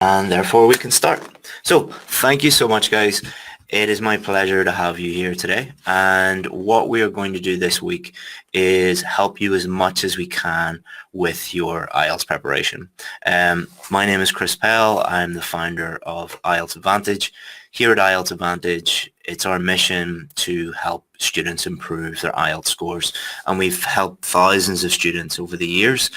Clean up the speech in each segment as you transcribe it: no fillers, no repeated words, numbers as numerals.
And therefore we can start. So thank you so much, guys. It is my pleasure to have you here today. And what we are going to do this week is help you as much as we can with your IELTS preparation. My name is Chris Pell. I'm the founder of IELTS Advantage. Here at IELTS Advantage, it's our mission to help students improve their IELTS scores. And we've helped thousands of students over the years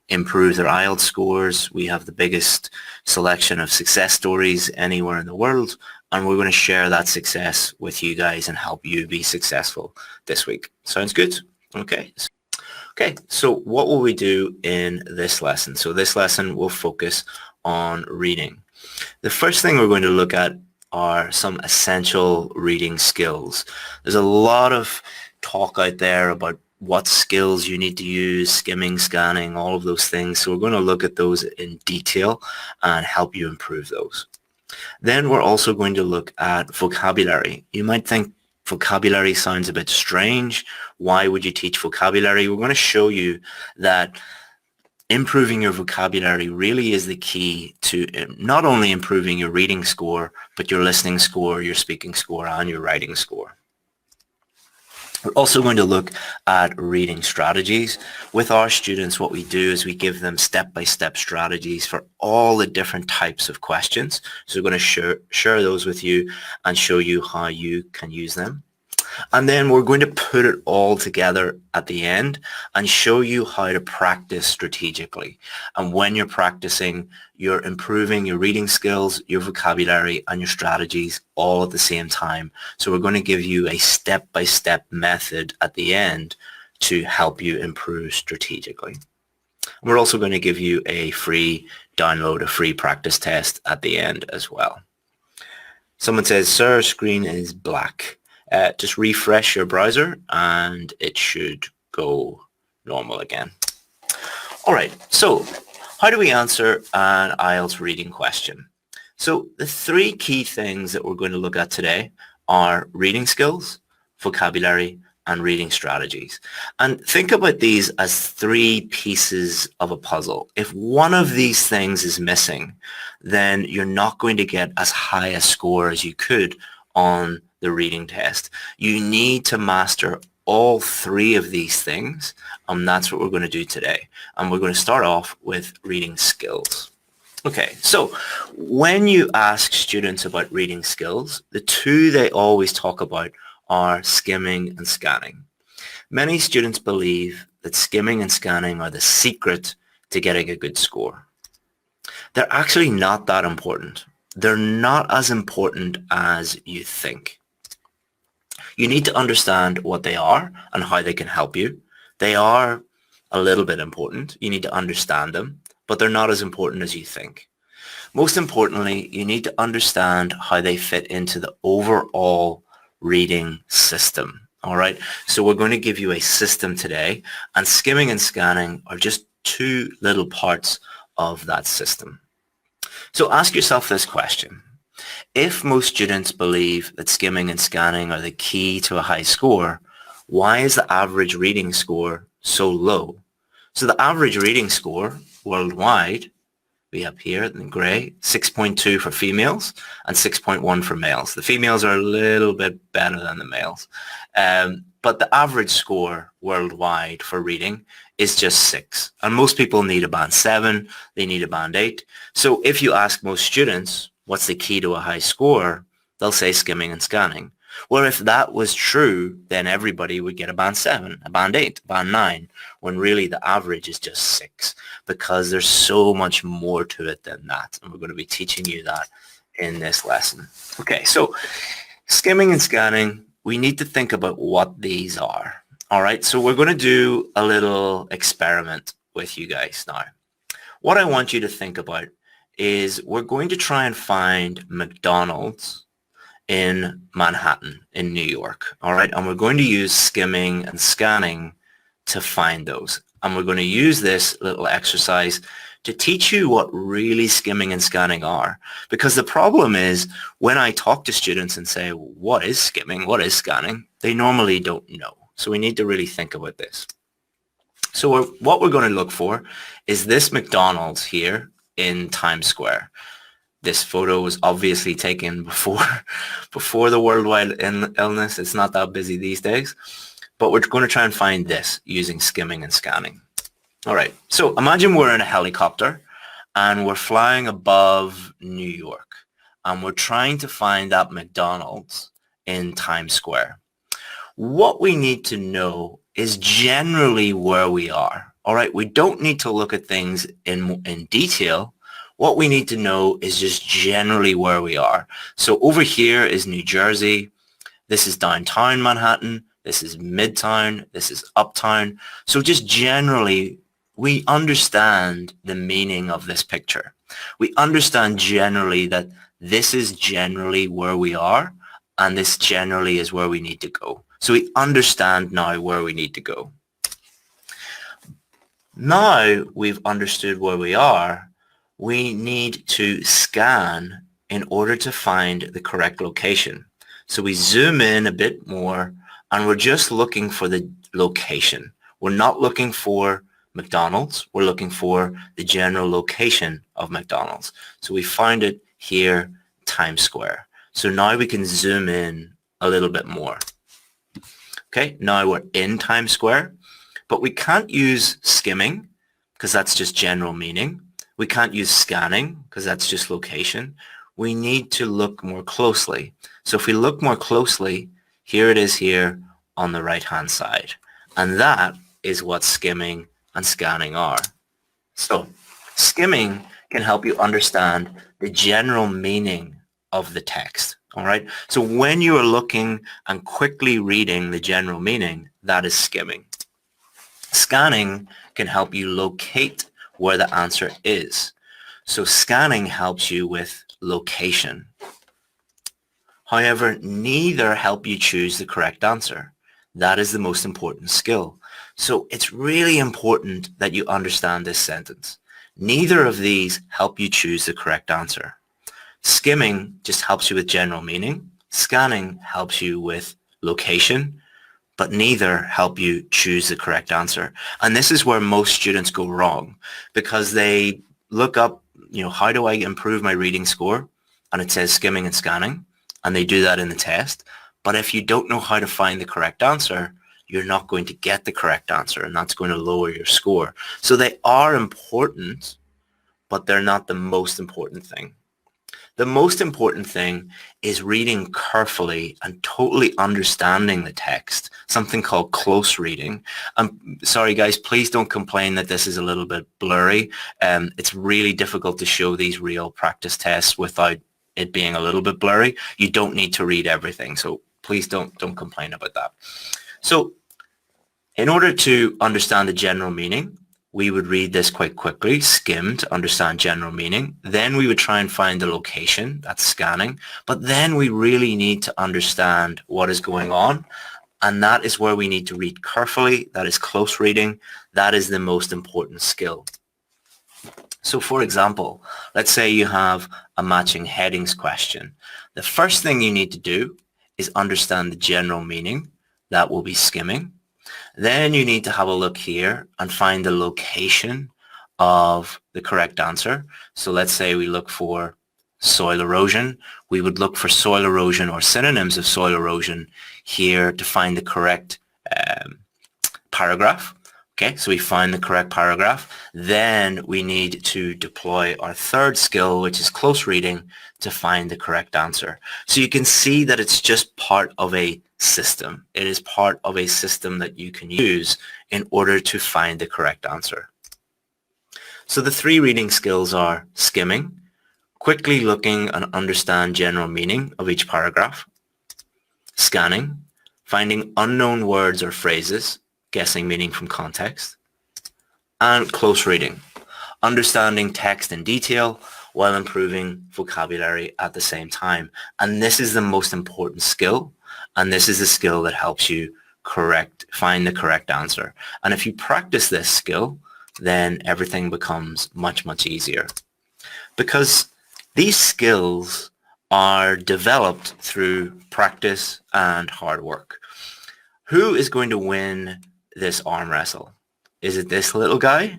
improve their IELTS scores. We have the biggest selection of success stories anywhere in the world, and we're going to share that success with you guys and help you be successful this week. Sounds good? Okay. So what will we do in this lesson? So this lesson will focus on reading. The first thing we're going to look at are some essential reading skills. There's a lot of talk out there about what skills you need to use, skimming, scanning, all of those things. So we're going to look at those in detail and help you improve those. Then we're also going to look at vocabulary. You might think vocabulary sounds a bit strange. Why would you teach vocabulary? We're going to show you that improving your vocabulary really is the key to not only improving your reading score, but your listening score, your speaking score, and your writing score. We're also going to look at reading strategies. With our students, what we do is we give them step-by-step strategies for all the different types of questions. So we're going to share those with you and show you how you can use them. And then we're going to put it all together at the end and show you how to practice strategically. And when you're practicing, you're improving your reading skills, your vocabulary, and your strategies all at the same time. So we're going to give you a step-by-step method at the end to help you improve strategically. We're also going to give you a free download, a free practice test at the end as well. Someone says, "Sir, screen is black." Just refresh your browser and it should go normal again. All right, so how do we answer an IELTS reading question? So the three key things that we're going to look at today are reading skills, vocabulary, and reading strategies. And think about these as three pieces of a puzzle. If one of these things is missing, then you're not going to get as high a score as you could on the reading test. You need to master all three of these things, and that's what we're going to do today. And we're going to start off with reading skills. Okay, so when you ask students about reading skills, the two they always talk about are skimming and scanning. Many students believe that skimming and scanning are the secret to getting a good score. They're actually not that important. They're not as important as you think. You need to understand what they are and how they can help you. They are a little bit important. You need to understand them, but they're not as important as you think. Most importantly, you need to understand how they fit into the overall reading system. All right. So we're going to give you a system today, and skimming and scanning are just two little parts of that system. So ask yourself this question. If most students believe that skimming and scanning are the key to a high score, why is the average reading score so low? So the average reading score worldwide, we have here in gray, 6.2 for females and 6.1 for males. The females are a little bit better than the males. But the average score worldwide for reading is just 6. And most people need a band 7, they need a band 8. So if you ask most students, what's the key to a high score? They'll say skimming and scanning. Well, if that was true, then everybody would get a band 7, a band 8, a band 9, when really the average is just 6, because there's so much more to it than that. And we're going to be teaching you that in this lesson. Okay, so skimming and scanning, we need to think about what these are. All right, so we're going to do a little experiment with you guys now. What I want you to think about is we're going to try and find McDonald's in Manhattan, in New York. All right, and we're going to use skimming and scanning to find those. And we're going to use this little exercise to teach you what really skimming and scanning are. Because the problem is when I talk to students and say, what is skimming? What is scanning? They normally don't know. So we need to really think about this. So what we're going to look for is this McDonald's here in Times Square. This photo was obviously taken before the worldwide illness. It's not that busy these days, but we're going to try and find this using skimming and scanning. All right, so imagine we're in a helicopter and we're flying above New York and we're trying to find that McDonald's in Times Square. What we need to know is generally where we are. All right, we don't need to look at things in detail. What we need to know is just generally where we are. So over here is New Jersey. This is downtown Manhattan. This is Midtown. This is Uptown. So just generally, we understand the meaning of this picture. We understand generally that this is generally where we are, and this generally is where we need to go. So we understand now where we need to go. Now we've understood where we are, we need to scan in order to find the correct location. So we zoom in a bit more and we're just looking for the location. We're not looking for McDonald's. We're looking for the general location of McDonald's. So we find it here, Times Square. So now we can zoom in a little bit more. Okay, now we're in Times Square, but we can't use skimming because that's just general meaning. We can't use scanning because that's just location. We need to look more closely. So if we look more closely, here it is here on the right-hand side. And that is what skimming and scanning are. So skimming can help you understand the general meaning of the text. All right. So when you are looking and quickly reading the general meaning, that is skimming. Scanning can help you locate where the answer is. So scanning helps you with location. However, neither help you choose the correct answer. That is the most important skill. So it's really important that you understand this sentence. Neither of these help you choose the correct answer. Skimming just helps you with general meaning. Scanning helps you with location, but neither help you choose the correct answer. And this is where most students go wrong because they look up, how do I improve my reading score? And it says skimming and scanning, and they do that in the test. But if you don't know how to find the correct answer, you're not going to get the correct answer, and that's going to lower your score. So they are important, but they're not the most important thing. The most important thing is reading carefully and totally understanding the text, something called close reading. Sorry guys, please don't complain that this is a little bit blurry. It's really difficult to show these real practice tests without it being a little bit blurry. You don't need to read everything, so please don't complain about that. So in order to understand the general meaning, we would read this quite quickly, skim to understand general meaning. Then we would try and find the location, that's scanning. But then we really need to understand what is going on. And that is where we need to read carefully. That is close reading. That is the most important skill. So for example, let's say you have a matching headings question. The first thing you need to do is understand the general meaning. That will be skimming. Then you need to have a look here and find the location of the correct answer. So let's say we look for soil erosion. We would look for soil erosion or synonyms of soil erosion here to find the correct paragraph. Okay, so we find the correct paragraph. Then we need to deploy our third skill, which is close reading, to find the correct answer. So you can see that it's just part of a system. It is part of a system that you can use in order to find the correct answer. So the three reading skills are skimming, quickly looking and understand general meaning of each paragraph, scanning, finding unknown words or phrases, guessing meaning from context, and close reading, understanding text in detail while improving vocabulary at the same time. And this is the most important skill, and this is the skill that helps you find the correct answer. And if you practice this skill, then everything becomes much, much easier. Because these skills are developed through practice and hard work. Who is going to win this arm wrestle? Is it this little guy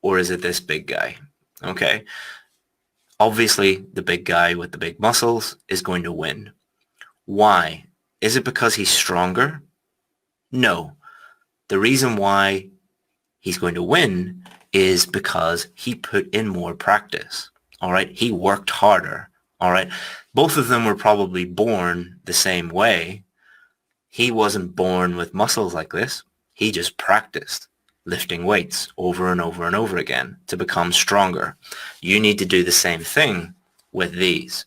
or is it this big guy? Okay. Obviously, the big guy with the big muscles is going to win. Why? Is it because he's stronger? No. The reason why he's going to win is because he put in more practice. All right. He worked harder. All right. Both of them were probably born the same way. He wasn't born with muscles like this. He just practiced lifting weights over and over and over again to become stronger. You need to do the same thing with these.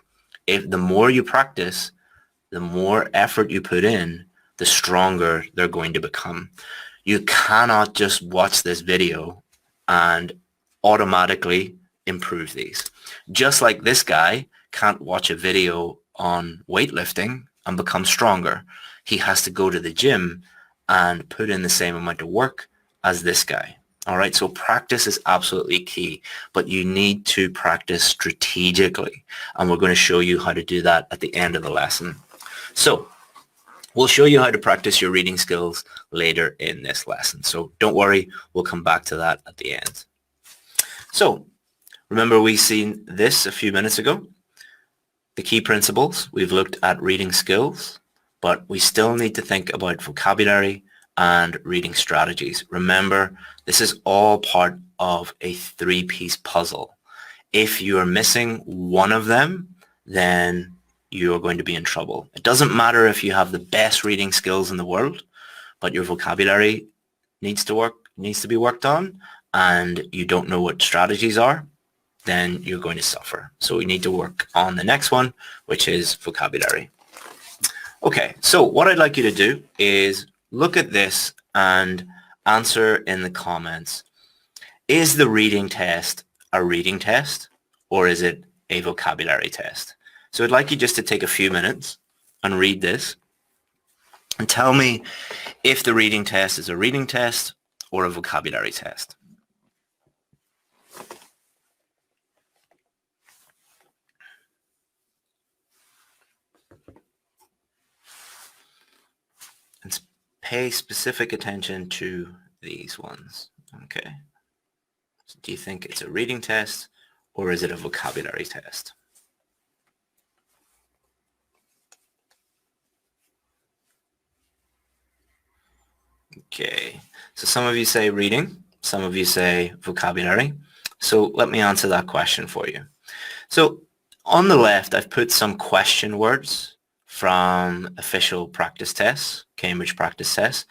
If the more you practice, the more effort you put in, the stronger they're going to become. You cannot just watch this video and automatically improve these. Just like this guy can't watch a video on weightlifting and become stronger. He has to go to the gym and put in the same amount of work as this guy. All right, so practice is absolutely key, but you need to practice strategically. And we're going to show you how to do that at the end of the lesson. So we'll show you how to practice your reading skills later in this lesson. So don't worry, we'll come back to that at the end. So remember we seen this a few minutes ago. The key principles, we've looked at reading skills, but we still need to think about vocabulary and reading strategies. Remember, this is all part of a three-piece puzzle. If you are missing one of them, then you're going to be in trouble. It doesn't matter if you have the best reading skills in the world, but your vocabulary needs to be worked on, and you don't know what strategies are, then you're going to suffer. So we need to work on the next one, which is vocabulary. Okay, so what I'd like you to do is look at this and answer in the comments. Is the reading test a reading test, or is it a vocabulary test? So I'd like you just to take a few minutes and read this and tell me if the reading test is a reading test or a vocabulary test. And pay specific attention to these ones. Okay. So do you think it's a reading test or is it a vocabulary test? Okay, so some of you say reading, some of you say vocabulary. So let me answer that question for you. So on the left, I've put some question words from official practice tests, Cambridge practice tests,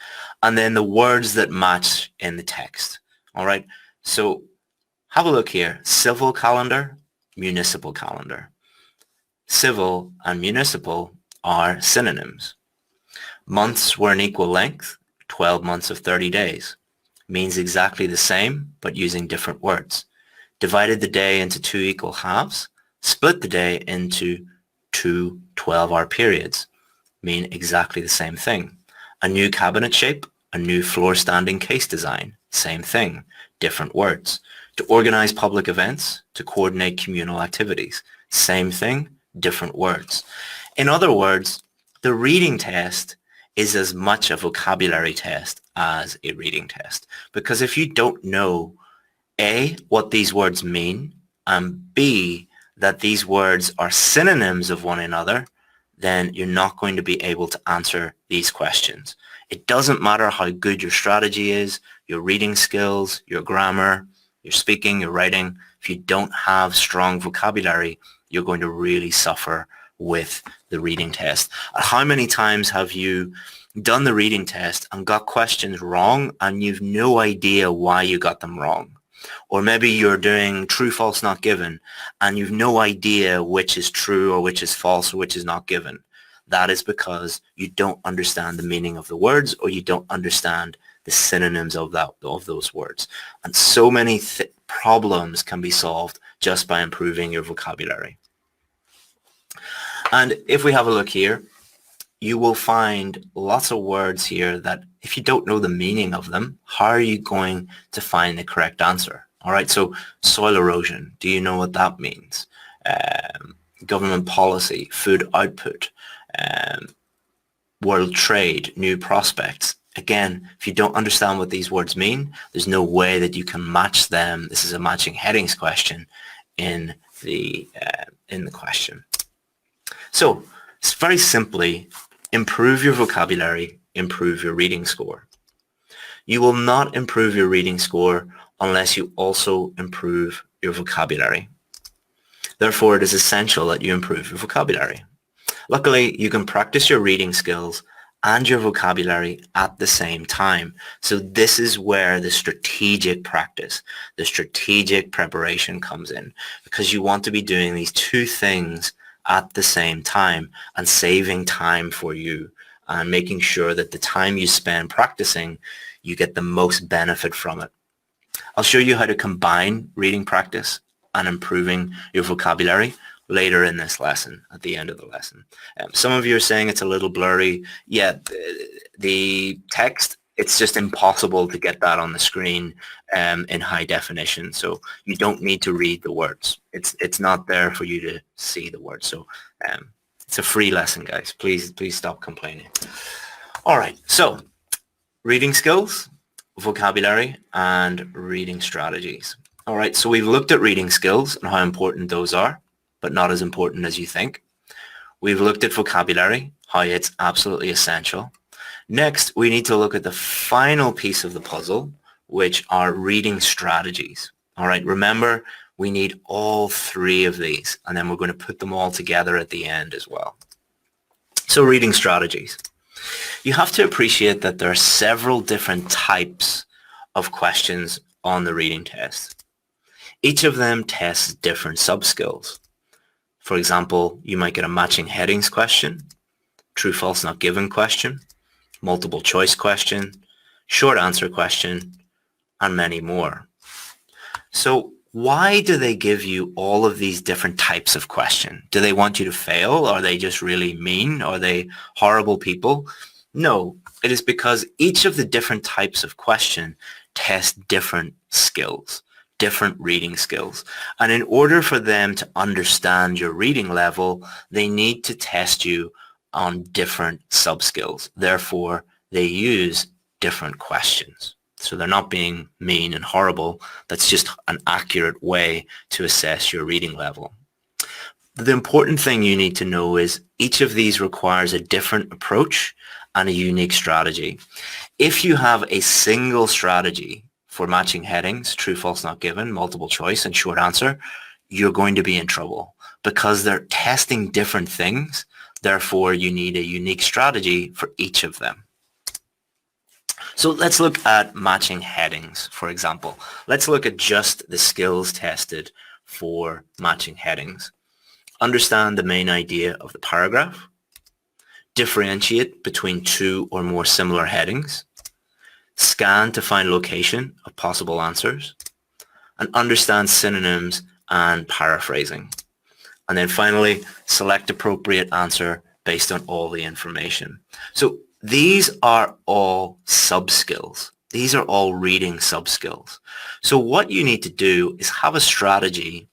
and then the words that match in the text. All right, so have a look here. Civil calendar, municipal calendar. Civil and municipal are synonyms. Months were an equal length. 12 months of 30 days. Means exactly the same, but using different words. Divided the day into two equal halves. Split the day into two 12-hour periods. Mean exactly the same thing. A new cabinet shape, a new floor standing case design. Same thing, different words. To organize public events, to coordinate communal activities. Same thing, different words. In other words, the reading test is as much a vocabulary test as a reading test. Because if you don't know, A, what these words mean, and B, that these words are synonyms of one another, then you're not going to be able to answer these questions. It doesn't matter how good your strategy is, your reading skills, your grammar, your speaking, your writing. If you don't have strong vocabulary, you're going to really suffer with the reading test. How many times have you done the reading test and got questions wrong and you've no idea why you got them wrong? Or maybe you're doing true, false, not given and you've no idea which is true or which is false or which is not given. That is because you don't understand the meaning of the words or you don't understand the synonyms of those words. And so many problems can be solved just by improving your vocabulary. And if we have a look here, you will find lots of words here that if you don't know the meaning of them, how are you going to find the correct answer? All right, so soil erosion, do you know what that means? Government policy, food output, world trade, new prospects. Again, if you don't understand what these words mean, there's no way that you can match them. This is a matching headings question in the question. So it's very simply, improve your vocabulary, improve your reading score. You will not improve your reading score unless you also improve your vocabulary. Therefore, it is essential that you improve your vocabulary. Luckily, you can practice your reading skills and your vocabulary at the same time. So this is where the strategic practice, the strategic preparation comes in, because you want to be doing these two things at the same time and saving time for you and making sure that the time you spend practicing, you get the most benefit from it. I'll show you how to combine reading practice and improving your vocabulary later in this lesson, at the end of the lesson. Some of you are saying it's a little blurry. Yeah, the text, it's just impossible to get that on the screen in high definition. So you don't need to read the words. It's not there for you to see the words. So it's a free lesson, guys. Please stop complaining. All right, so reading skills, vocabulary, and reading strategies. All right, so we've looked at reading skills and how important those are, but not as important as you think. We've looked at vocabulary, how it's absolutely essential. Next, we need to look at the final piece of the puzzle, which are reading strategies. All right, remember, we need all three of these, and then we're going to put them all together at the end as well. So reading strategies. You have to appreciate that there are several different types of questions on the reading test. Each of them tests different sub-skills. For example, you might get a matching headings question, true, false, not given question, multiple choice question, short answer question, and many more. So why do they give you all of these different types of question? Do they want you to fail? Are they just really mean? Are they horrible people? No, it is because each of the different types of question test different skills, different reading skills. And in order for them to understand your reading level, they need to test you on different sub-skills. Therefore, they use different questions. So they're not being mean and horrible. That's just an accurate way to assess your reading level. The important thing you need to know is each of these requires a different approach and a unique strategy. If you have a single strategy for matching headings, true, false, not given, multiple choice, and short answer, you're going to be in trouble because they're testing different things. Therefore, you need a unique strategy for each of them. So let's look at matching headings, for example. Let's look at just the skills tested for matching headings. Understand the main idea of the paragraph. Differentiate between two or more similar headings. Scan to find location of possible answers. And understand synonyms and paraphrasing. And then finally, select appropriate answer based on all the information. So these are all sub-skills. These are all reading sub-skills. So what you need to do is have a strategy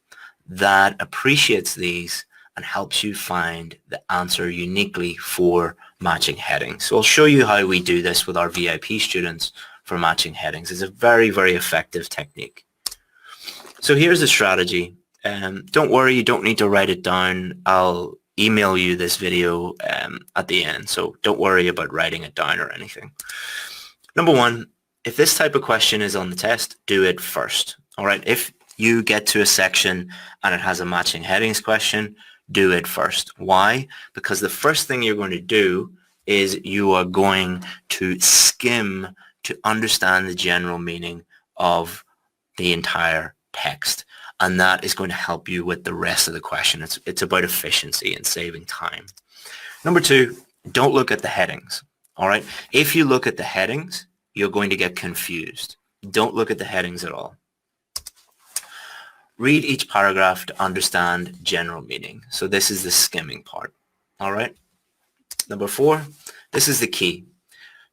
that appreciates these and helps you find the answer uniquely for matching headings. So I'll show you how we do this with our VIP students for matching headings. It's a very, very effective technique. So here's the strategy. Don't worry, you don't need to write it down. I'll email you this video at the end, so don't worry about writing it down or anything. Number one, if this type of question is on the test, do it first. All right, if you get to a section and it has a matching headings question, do it first. Why? Because the first thing you're going to do is you are going to skim to understand the general meaning of the entire text. And that is going to help you with the rest of the question. It's about efficiency and saving time. Number two, don't look at the headings. All right. If you look at the headings, you're going to get confused. Don't look at the headings at all. Read each paragraph to understand general meaning. So this is the skimming part. All right. Number four, this is the key.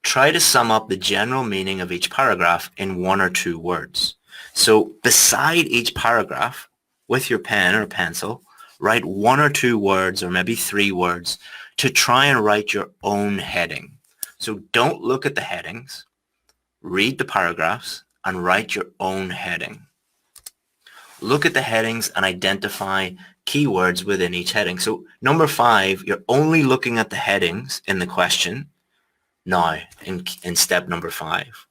Try to sum up the general meaning of each paragraph in one or two words. So beside each paragraph, with your pen or pencil, write one or two words or maybe three words to try and write your own heading. So don't look at the headings, read the paragraphs and write your own heading. look at the headings and identify keywords within each heading. So number 5, you're only looking at the headings in the question now in step number 5.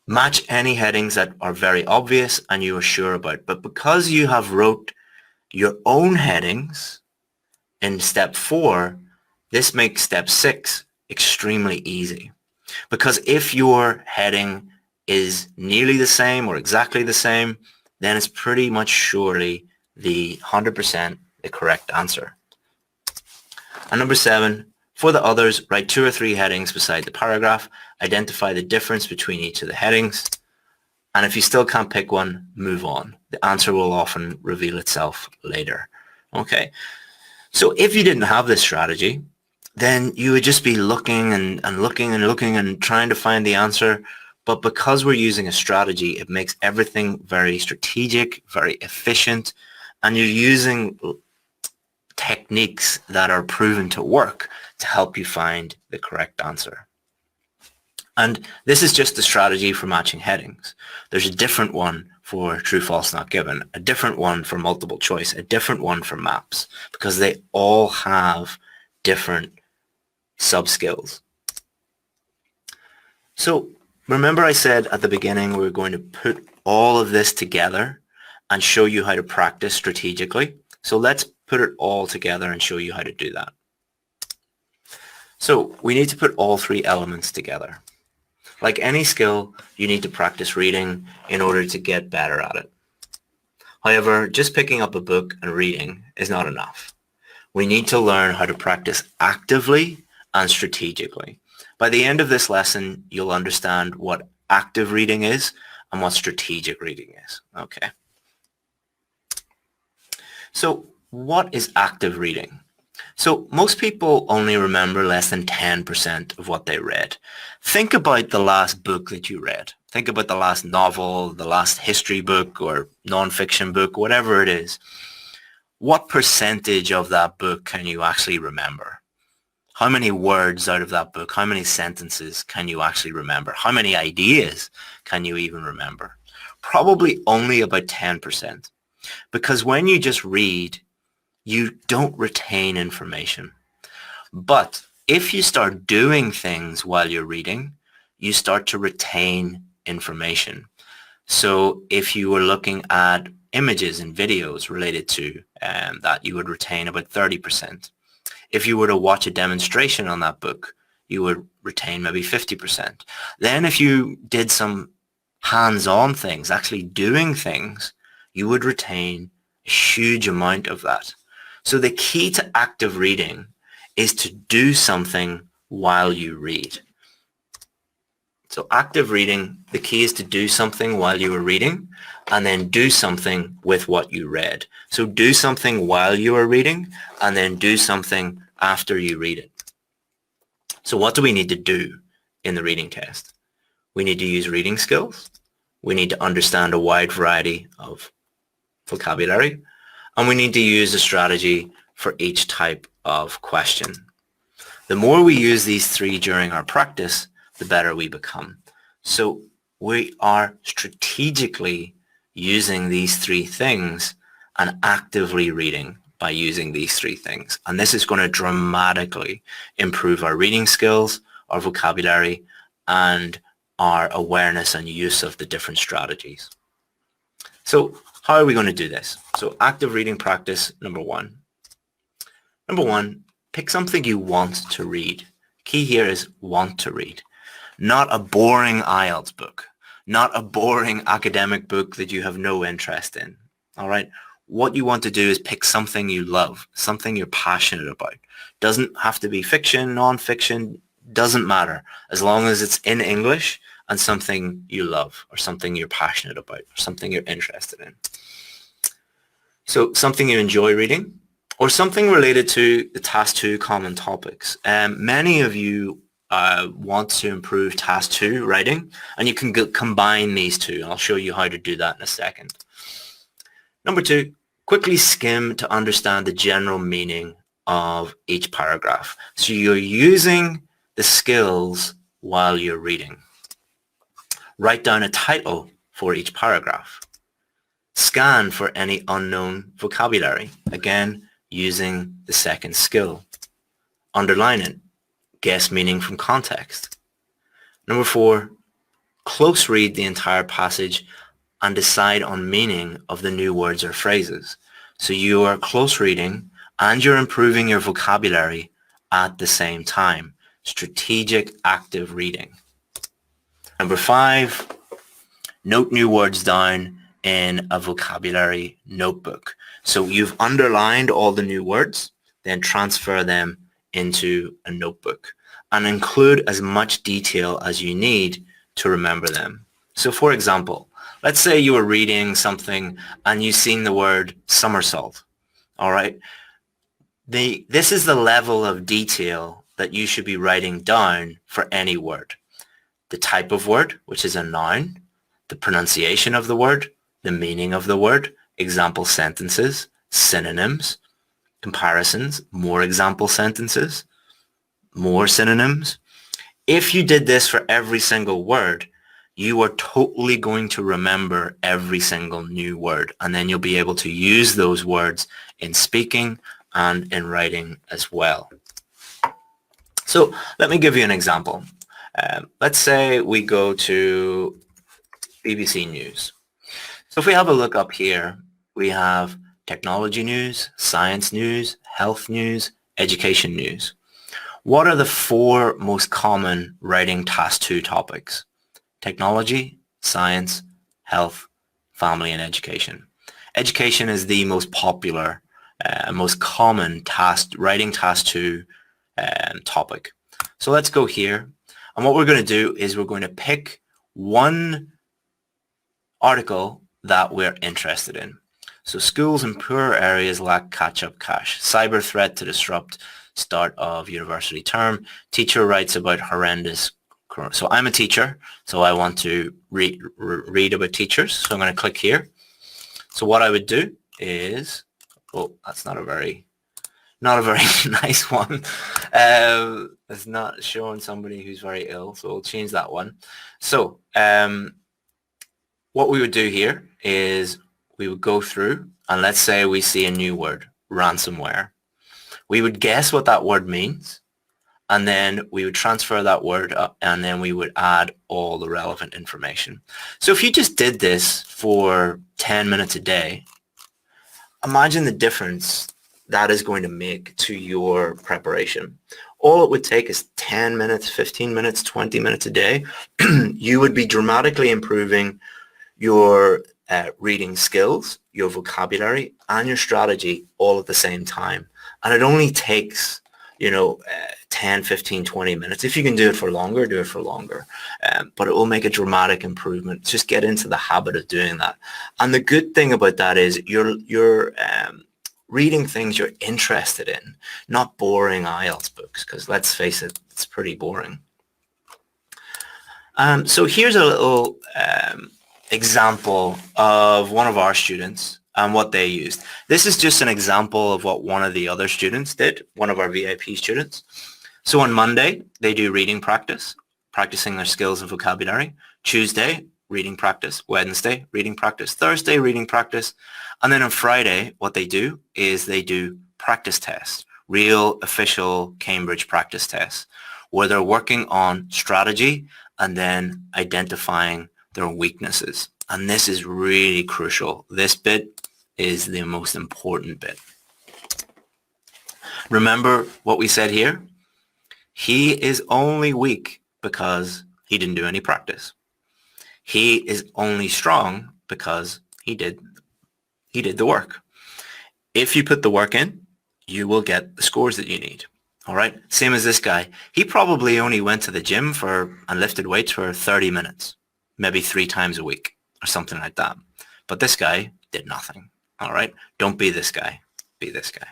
Match any headings that are very obvious and you are sure about. But because you have wrote your own headings in step 4, this makes step 6 extremely easy. Because if your heading is nearly the same or exactly the same, then it's pretty much surely the 100% the correct answer. And number 7, for the others, write 2 or 3 headings beside the paragraph, identify the difference between each of the headings, and if you still can't pick one, move on. The answer will often reveal itself later. Okay, so if you didn't have this strategy, then you would just be looking and looking and looking and trying to find the answer. But because we're using a strategy, it makes everything very strategic, very efficient, and you're using techniques that are proven to work to help you find the correct answer. And this is just the strategy for matching headings. There's a different one for true, false, not given, a different one for multiple choice, a different one for maps, because they all have different sub-skills. So remember I said at the beginning we're going to put all of this together and show you how to practice strategically. So let's put it all together and show you how to do that. So we need to put all 3 elements together. Like any skill, you need to practice reading in order to get better at it. However, just picking up a book and reading is not enough. We need to learn how to practice actively and strategically. By the end of this lesson, you'll understand what active reading is and what strategic reading is. Okay. So what is active reading? So most people only remember less than 10% of what they read. Think about the last book that you read. Think about the last novel, the last history book or non-fiction book, whatever it is. What percentage of that book can you actually remember? How many words out of that book, how many sentences can you actually remember? How many ideas can you even remember? Probably only about 10%. Because when you just read, you don't retain information. But if you start doing things while you're reading, you start to retain information. So if you were looking at images and videos related to that, you would retain about 30%. If you were to watch a demonstration on that book, you would retain maybe 50%. Then if you did some hands-on things, actually doing things, you would retain a huge amount of that. So the key to active reading is to do something while you read. So active reading, the key is to do something while you are reading and then do something with what you read. So do something while you are reading and then do something after you read it. So what do we need to do in the reading test? We need to use reading skills. We need to understand a wide variety of vocabulary. And we need to use a strategy for each type of question. The more we use these 3 during our practice, the better we become. So we are strategically using these 3 things and actively reading by using these 3 things. And this is going to dramatically improve our reading skills, our vocabulary, and our awareness and use of the different strategies. So how are we going to do this? So active reading practice, number 1. Number 1, pick something you want to read. Key here is want to read. Not a boring IELTS book. Not a boring academic book that you have no interest in. All right? What you want to do is pick something you love, something you're passionate about. Doesn't have to be fiction, non-fiction, doesn't matter. As long as it's in English and something you love or something you're passionate about or something you're interested in. So something you enjoy reading or something related to the Task 2 common topics. Many of you want to improve Task 2 writing, and you can combine these 2. I'll show you how to do that in a second. Number 2, quickly skim to understand the general meaning of each paragraph. So you're using the skills while you're reading. Write down a title for each paragraph. Scan for any unknown vocabulary, again, using the second skill. Underline it. Guess meaning from context. Number 4, close read the entire passage and decide on meaning of the new words or phrases. So you are close reading and you're improving your vocabulary at the same time. Strategic active reading. Number 5, note new words down in a vocabulary notebook. So you've underlined all the new words, then transfer them into a notebook and include as much detail as you need to remember them. So for example, let's say you were reading something and you've seen the word somersault. All right. This is the level of detail that you should be writing down for any word. The type of word, which is a noun, the pronunciation of the word, the meaning of the word, example sentences, synonyms, comparisons, more example sentences, more synonyms. If you did this for every single word, you are totally going to remember every single new word, and then you'll be able to use those words in speaking and in writing as well. So let me give you an example. Let's say we go to BBC News. So if we have a look up here, we have technology news, science news, health news, education news. What are the 4 most common writing task 2 topics? Technology, science, health, family, and education. Education is the most popular, most common writing task 2 topic. So let's go here. And what we're going to do is we're going to pick one article that we're interested in. So schools in poorer areas lack catch-up cash. Cyber threat to disrupt start of university term. Teacher writes about horrendous. So I'm a teacher, so I want to read about teachers. So I'm going to click here. So what I would do is, oh, that's not a very nice one. It's not showing somebody who's very ill, so we'll change that one. So what we would do here is we would go through, and let's say we see a new word, ransomware. We would guess what that word means, and then we would transfer that word up, and then we would add all the relevant information. So if you just did this for 10 minutes a day, imagine the difference that is going to make to your preparation. All it would take is 10 minutes, 15 minutes, 20 minutes a day. You would be dramatically improving your reading skills, your vocabulary, and your strategy all at the same time. And it only takes, 10, 15, 20 minutes. If you can do it for longer, do it for longer. But it will make a dramatic improvement. Just get into the habit of doing that. And the good thing about that is you're reading things you're interested in, not boring IELTS books, because let's face it, it's pretty boring. So here's a little example of one of our students and what they used. This is just an example of what one of the other students did, one of our VIP students. So on Monday, they do reading practice, practicing their skills and vocabulary. Tuesday, reading practice. Wednesday, reading practice. Thursday, reading practice. And then on Friday, what they do is they do practice tests, real official Cambridge practice tests, where they're working on strategy and then identifying their weaknesses. And this is really crucial. This bit is the most important bit. Remember what we said here? He is only weak because he didn't do any practice. He is only strong because he did the work. If you put the work in, you will get the scores that you need. All right. Same as this guy. He probably only went to the gym and lifted weights for 30 minutes, maybe 3 times a week or something like that. But this guy did nothing. All right. Don't be this guy. Be this guy.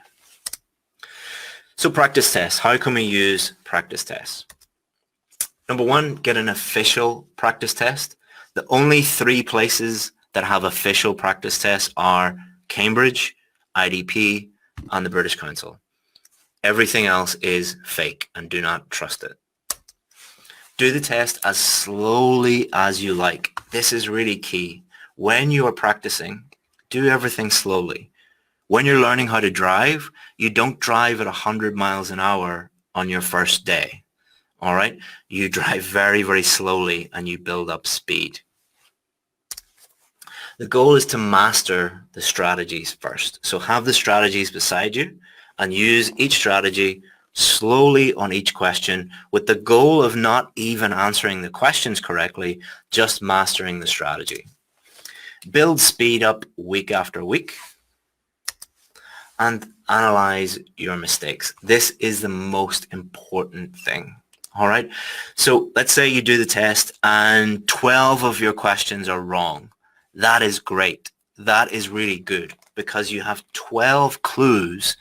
So practice tests. How can we use practice tests? Number 1, get an official practice test. The only 3 places that have official practice tests are Cambridge, IDP, and the British Council. Everything else is fake and do not trust it. Do the test as slowly as you like. This is really key. When you are practicing, Do everything slowly. When you're learning how to drive, you don't drive at 100 miles an hour on your first day. All right? You drive very, very slowly and you build up speed. The goal is to master the strategies first. So have the strategies beside you and use each strategy slowly on each question with the goal of not even answering the questions correctly, just mastering the strategy. Build speed up week after week and analyze your mistakes. This is the most important thing. All right. So let's say you do the test and 12 of your questions are wrong. That is great. That is really good because you have 12 clues,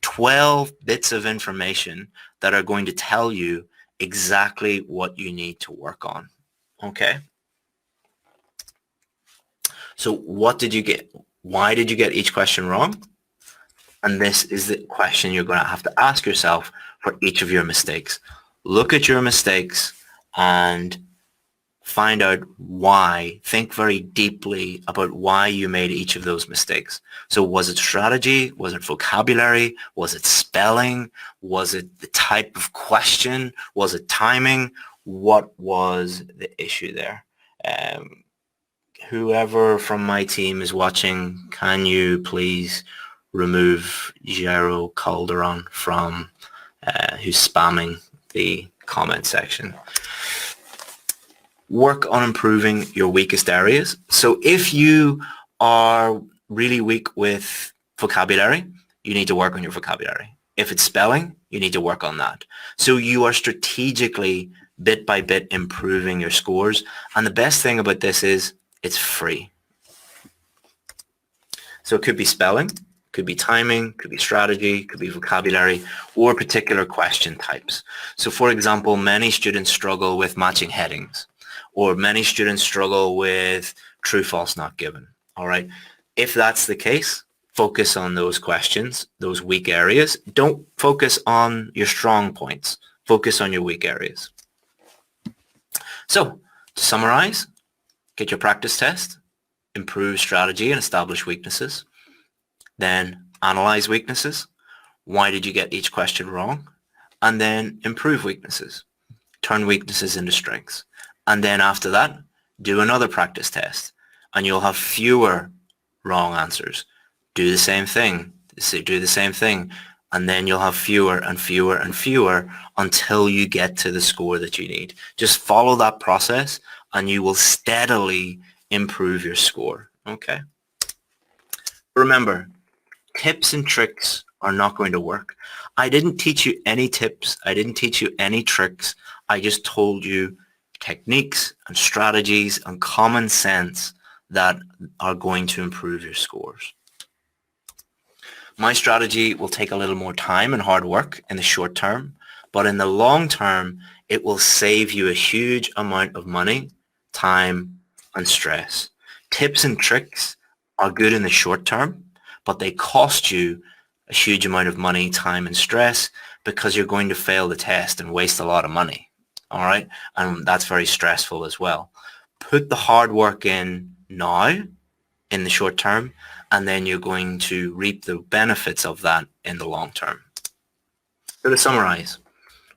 12 bits of information that are going to tell you exactly what you need to work on. Okay. So what did you get? Why did you get each question wrong? And this is the question you're going to have to ask yourself for each of your mistakes. Look at your mistakes and find out why. Think very deeply about why you made each of those mistakes. So was it strategy? Was it vocabulary? Was it spelling? Was it the type of question? Was it timing? What was the issue there? Whoever from my team is watching, can you please remove Jero Calderon from who's spamming the comment section? Work on improving your weakest areas. So if you are really weak with vocabulary, you need to work on your vocabulary. If it's spelling, you need to work on that. So you are strategically, bit by bit, improving your scores. And the best thing about this is it's free. So it could be spelling, could be timing, could be strategy, could be vocabulary, or particular question types. So for example, many students struggle with matching headings, or many students struggle with true, false, not given. All right. If that's the case, focus on those questions, those weak areas. Don't focus on your strong points. Focus on your weak areas. So to summarize, get your practice test, improve strategy and establish weaknesses. Then analyze weaknesses. Why did you get each question wrong? And then improve weaknesses. Turn weaknesses into strengths. And then after that, do another practice test and you'll have fewer wrong answers. Do the same thing. Do the same thing. And then you'll have fewer and fewer and fewer until you get to the score that you need. Just follow that process and you will steadily improve your score. Okay. Remember, tips and tricks are not going to work. I didn't teach you any tips. I didn't teach you any tricks. I just told you techniques and strategies and common sense that are going to improve your scores. My strategy will take a little more time and hard work in the short term, but in the long term, it will save you a huge amount of money, time, and stress. Tips and tricks are good in the short term, but they cost you a huge amount of money, time, and stress because you're going to fail the test and waste a lot of money. All right. And that's very stressful as well. Put the hard work in now in the short term, and then you're going to reap the benefits of that in the long term. So to summarize,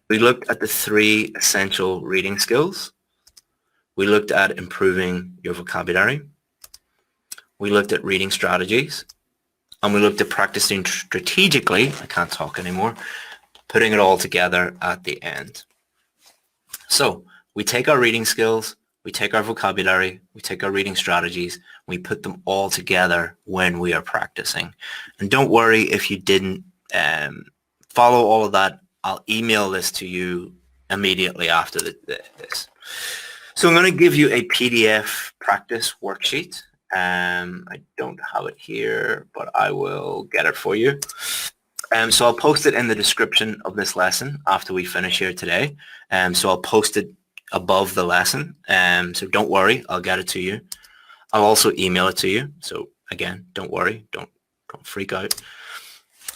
we looked at the 3 essential reading skills. We looked at improving your vocabulary. We looked at reading strategies. And we looked at practicing strategically, I can't talk anymore, putting it all together at the end. So we take our reading skills, we take our vocabulary, we take our reading strategies, we put them all together when we are practicing. And don't worry if you didn't follow all of that. I'll email this to you immediately after this. So I'm going to give you a PDF practice worksheet. I don't have it here, but I will get it for you. So I'll post it in the description of this lesson after we finish here today. So I'll post it above the lesson. So don't worry, I'll get it to you. I'll also email it to you. So again, don't worry, don't freak out.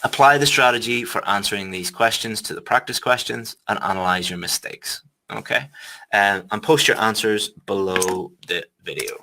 Apply the strategy for answering these questions to the practice questions and analyze your mistakes. Okay, and post your answers below the video.